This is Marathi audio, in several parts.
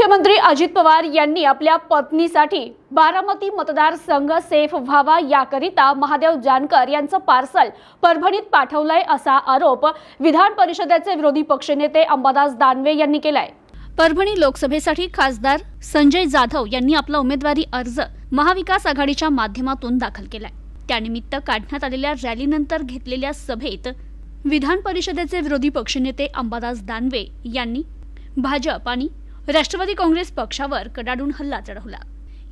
मुख्यमंत्री अजित पवार यांनी आपल्या पत्नीसाठी बारामती मतदारसंघ सेफ व्हावा याकरिता महादेव जानकर यांचं पार्सल परभणीत पाठवलंय असा आरोप विधान परिषदेचे विरोधी पक्षनेते अंबादास दानवे यांनी केलाय। परभणी लोकसभेसाठी खासदार संजय जाधव यांनी आपला उमेदवारी अर्ज महाविकास आघाडीच्या माध्यमातून दाखल केलाय। त्यानिमित्त काढण्यात आलेल्या रॅलीनंतर घेतलेल्या सभेत विधान परिषदेचे विरोधी पक्षनेते अंबादास दानवे यांनी भाजप आणि राष्ट्रवादी काँग्रेस पक्षावर कडाडून हल्ला चढवला।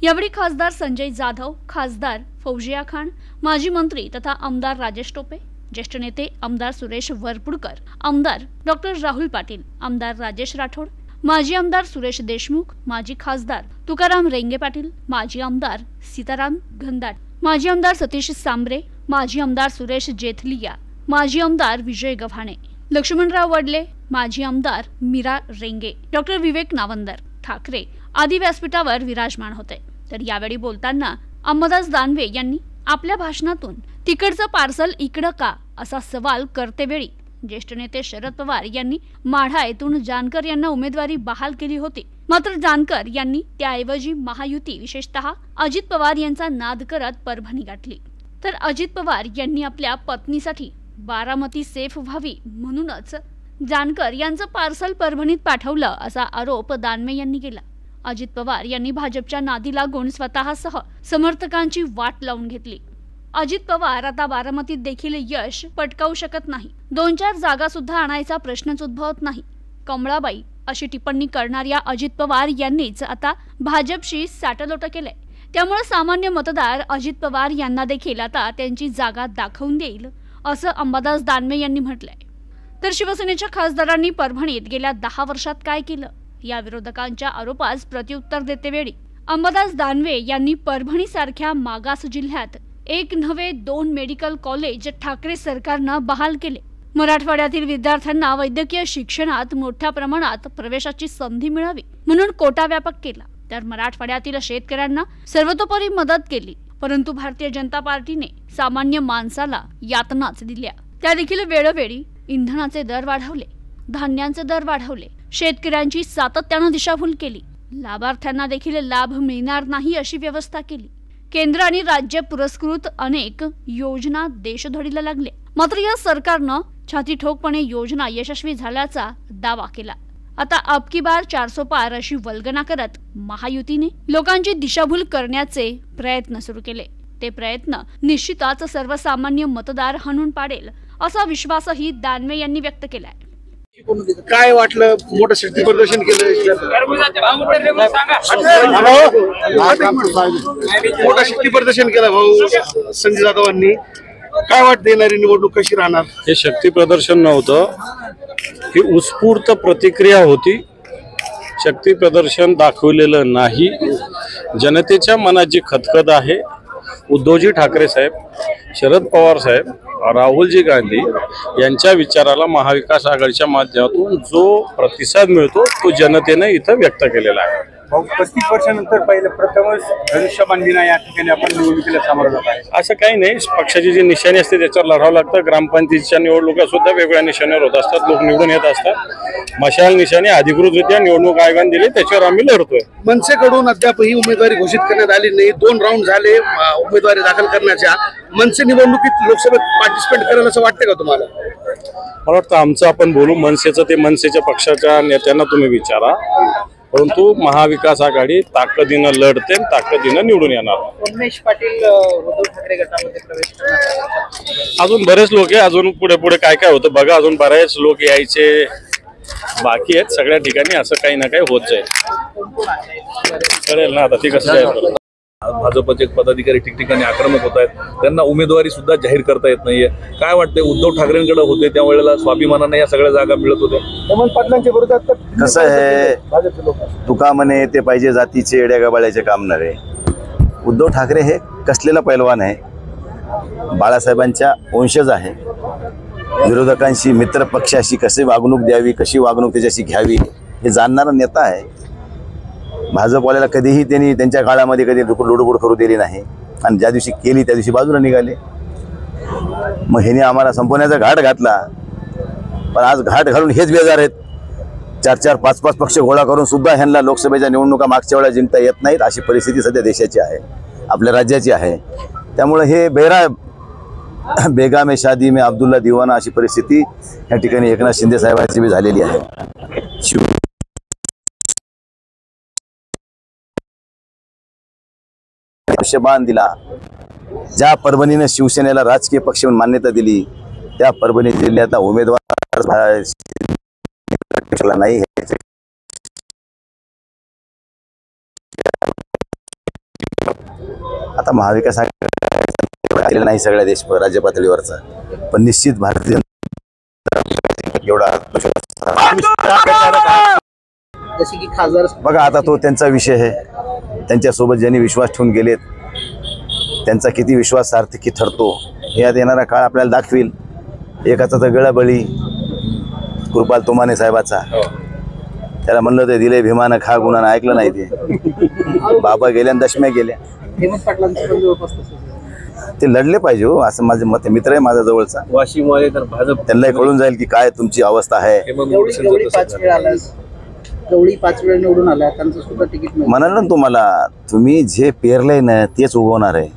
यावेळी खासदार संजय जाधव, खासदार फौजिया खान, माजी मंत्री तथा आमदार राजेश टोपे, ज्येष्ठ नेते आमदार सुरेश वरपुडकर, आमदार डॉक्टर राहुल पाटील, आमदार राजेश राठोड, माजी आमदार सुरेश देशमुख, माजी खासदार तुकाराम रेंगे पाटील, माजी आमदार सीताराम घनदाट, माजी आमदार सतीश सांबरे, माजी आमदार सुरेश जेथलिया, माजी आमदार विजय गव्हाणे, लक्ष्मणराव वडले, माजी आमदार मीरा रेंगे, डॉक्टर विवेक नावंदर, ठाकरे आदी व्यासपीठावर विराजमान होते। तर यावेळी बोलताना अंबादास दानवे यांनी आपल्या भाषणातून तिकडचं पार्सल इकडं का असा सवाल करतेवेळी ज्येष्ठ नेते शरद पवार यांनी माढा येथून जानकर यांना उमेदवारी बहाल केली होती, मात्र जानकर यांनी त्याऐवजी महायुती विशेषतः अजित पवार यांचा नाद करत परभणी गाठली। तर अजित पवार यांनी आपल्या पत्नीसाठी बारामती सेफ व्हावी म्हणूनच जानकर यांचं पार्सल परभणीत पाठवलं असा आरोप दानवे यांनी केला। अजित पवार यांनी भाजपच्या नादी लागून स्वतःसह समर्थकांची वाट लावून घेतली। अजित पवार आता बारामतीत देखील यश पटकावू शकत नाही, 2-4 जागा सुद्धा आणायचा प्रश्नच उद्भवत नाही। कमळाबाई अशी टिप्पणी करणाऱ्या अजित पवार यांनीच आता भाजपशी साटलोट केलंय। त्यामुळे सामान्य मतदार अजित पवार यांना देखील आता त्यांची जागा दाखवून देईल असं अंबादास दानवे यांनी म्हटलंय। तर शिवसेनेच्या खासदारांनी परभणीत गेल्या 10 वर्षात काय केलं या विरोधकांच्या आरोपास प्रत्युत्तर देतेवेळी अंबादास दानवे यांनी परभणी सारख्या मागास जिल्ह्यात 1 नव्हे 2 मेडिकल कॉलेज ठाकरे सरकारनं बहाल केले। मराठवाड्यातील विद्यार्थ्यांना वैद्यकीय शिक्षणात मोठ्या प्रमाणात प्रवेशाची संधी मिळावी म्हणून कोटा व्यापक केला। तर मराठवाड्यातील शेतकऱ्यांना सर्वतोपरी मदत केली, परंतु भारतीय जनता पार्टीने सामान्य माणसाला यातनाच दिल्या। त्या देखील वेळोवेळी इंधनाचे दर वाढवले, धान्यांचे दर वाढवले, शेतकऱ्यांची सातत्याने दिशाभूल केली, लाभार्थ्यांना देखील लाभ मिळणार नाही अशी व्यवस्था केली। केंद्र आणि राज्य पुरस्कृत अनेक योजना देशधडीला लागल्या, मात्र या सरकारनं छाती ठोकपणे योजना यशस्वी झाल्याचा दावा केला। आता अब की बार 400 पार अशी वल्गना करत महायुतीने लोकांची दिशाभूल करण्याचे प्रयत्न सुरू केले। ते प्रयत्न निश्चितच सर्वसामान्य मतदार हाणून पाडेल असा विश्वासही दानवे यांनी व्यक्त केलाय। काय वाटलं? मोठं शक्ती प्रदर्शन केलं, मोठं शक्ती प्रदर्शन केलं भाऊ संजय जाधवांनी। काय वाटतं येणारी निवडणूक कशी राहणार? हे शक्ती प्रदर्शन नव्हतं, ही उत्स्फूर्त प्रतिक्रिया होती। शक्ती प्रदर्शन दाखवलेलं नाही, जनतेच्या मनात जी खदखद आहे, उद्धवजी ठाकरे साहेब, शरद पवार साहेब, राहुलजी गांधी यांच्या विचाराला महाविकास आघाडीच्या माध्यमातून जो प्रतिसाद मिळतो तो जनतेने इथं व्यक्त केलेला आहे। 35 वर्षानंतर पहिलं प्रथमच धनुष्यबाणीनं या ठिकाणी आपण निवडणुकीला सामोरं जात आहे। असं काही नाही, पक्षाची जी निशाणी असते त्याच्यावर लढावं लागतं। ग्रामपंचायतीच्या निवडणुका सुद्धा वेगवेगळ्या निशाण्यावर होत असतात, लोक निवडून येत असतात। मशाल निशाणी अधिकृतरित्या निवडणूक आयोगाने दिली, त्याच्यावर आम्ही लढतोय। मनसेकडून अद्यापही उमेदवारी घोषित करण्यात आली नाही, 2 राऊंड झाले उमेदवारी दाखल करण्याच्या। मनसे निवडणुकीत लोकसभेत पार्टिसिपेट करायला असं वाटतं का तुम्हाला? मला वाटतं आमचं आपण बोलू, मनसेचं ते मनसेच्या पक्षाच्या नेत्यांना तुम्ही विचारा, परंतु महाविकास आघाडी ताकदीनं लढते, ताकदीनं निवडून येणार। उमेश पाटील उद्धव ठाकरे गटामध्ये प्रवेश करणार, अजून बरेच लोक आहे, अजून पुढे पुढे काय काय होतं बघा, अजून बरेच लोक यायचे बाकी आहेत। सगळ्या ठिकाणी असं काही ना काही होत जाईल, कळेल ना आता ती कसं जाईल। भाजपचे पदाधिकारी ठिकठिकाणी आक्रमक होत आहेत, त्यांना उमेदवारी सुद्धा जाहीर करता येत नाहीये। काय वाटतंय? उद्धव ठाकरेंकडे होते त्यावेळेला स्वाभिमानाने या सगळ्या जागा मिळत होत्या, हेमंत पाटलांच्या विरोधात कसं आहे, तुका म्हणे ते पाहिजे जातीचे येड्या गबाळ्याचे काम नव्हे। उद्धव ठाकरे हे कसलेला पैलवान आहे, बाळासाहेबांच्या वंशज आहे। विरोधकांशी, मित्र पक्षाशी कशी वागणूक द्यावी, कशी वागणूक त्याच्याशी घ्यावी हे जाणणारा नेता आहे। भाजपवाल्याला कधीही त्यांनी त्यांच्या काळामध्ये कधी लुडबुड करू दिली नाही, आणि ज्या दिवशी केली त्या दिवशी बाजूला निघाले। मग ह्याने आम्हाला संपवण्याचा घाट घातला, पण आज घाट घालून हेच बेजार आहेत 4-4, 5-5 पक्ष गोळा करून सुद्धा ह्यांना लोकसभेच्या निवडणुका मागच्या वेळेला जिंकता येत नाहीत, अशी परिस्थिती सध्या देशाची आहे, आपल्या राज्याची आहे. त्यामुळे हे बेगा में शादी में अब्दुल्ला दिवाना अशी परिस्थिती या ठिकाणी एकनाथ शिंदे साहेबांची बी झालेली आहे. बाण दिला, ज्या परभणीने शिवसेनेला राजकीय पक्ष म्हणून मान्यता दिली, त्या परभणी जिल्ह्यातला उमेदवार नाही. आता महाविकास आघाडी नाही सगळ्या देश राज्य पातळीवरचा, पण निश्चित भारतीय एवढा जसे की खासदार बघा, आता तो त्यांचा विषय आहे. त्यांच्यासोबत ज्यांनी विश्वास ठेवून गेलेत त्यांचा किती विश्वास सार्थकी ठरतो हे यात येणारा काळ आपल्याला दाखवेल. एकाचा तर गळाबळी कृपाल तुमाने साहेबाचा, त्याला म्हणलं ते दिले भीमानं खा, गुणानं ऐकलं नाही. ते बाबा गेल्या आणि दशम्या गेल्या. हेमंत पाटलांचं पण जवळपास तसंच आहे. ते लढले पाहिजे हो, असं माझं मत आहे. मित्र आहे माझा जवळचा, वाशिमवाले तर भाजप त्यांनाही कळून जाईल की काय तुमची अवस्था आहे. गवळी 5 वेळा आला, गवळी 5 वेळा निवडून आला, त्यांचं सुद्धा तिकीट मिळालं. म्हणाल ना तुम्हाला, तुम्ही जे पेरलंय ना तेच उगवणार आहे.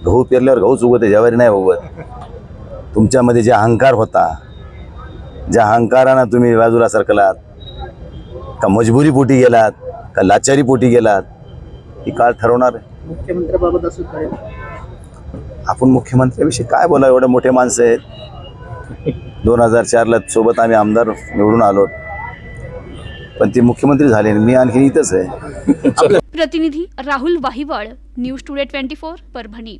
गहू पेरल्यावर गहूच उगवते, ज्वारी नाही उगवत. तुमच्यामध्ये जे अहंकार होता, ज्या अहंकारानं तुम्ही बाजूला सरकलात, का मजबुरी पोटी गेलात, का लाचारी पोटी गेलात, ही काळ ठरवणार आहे. मुख्यमंत्र्याबाबत असं कळेल. आपण मुख्यमंत्र्याविषयी काय बोला, एवढे मोठे माणसं आहेत. 2004ला सोबत आम्ही आमदार निवडून आलो, पण ते मुख्यमंत्री झाले, मी आणखी इथंच आहे. प्रतिनिधी राहुल वाहिवळ, न्यूज टुडे 24 परभणी.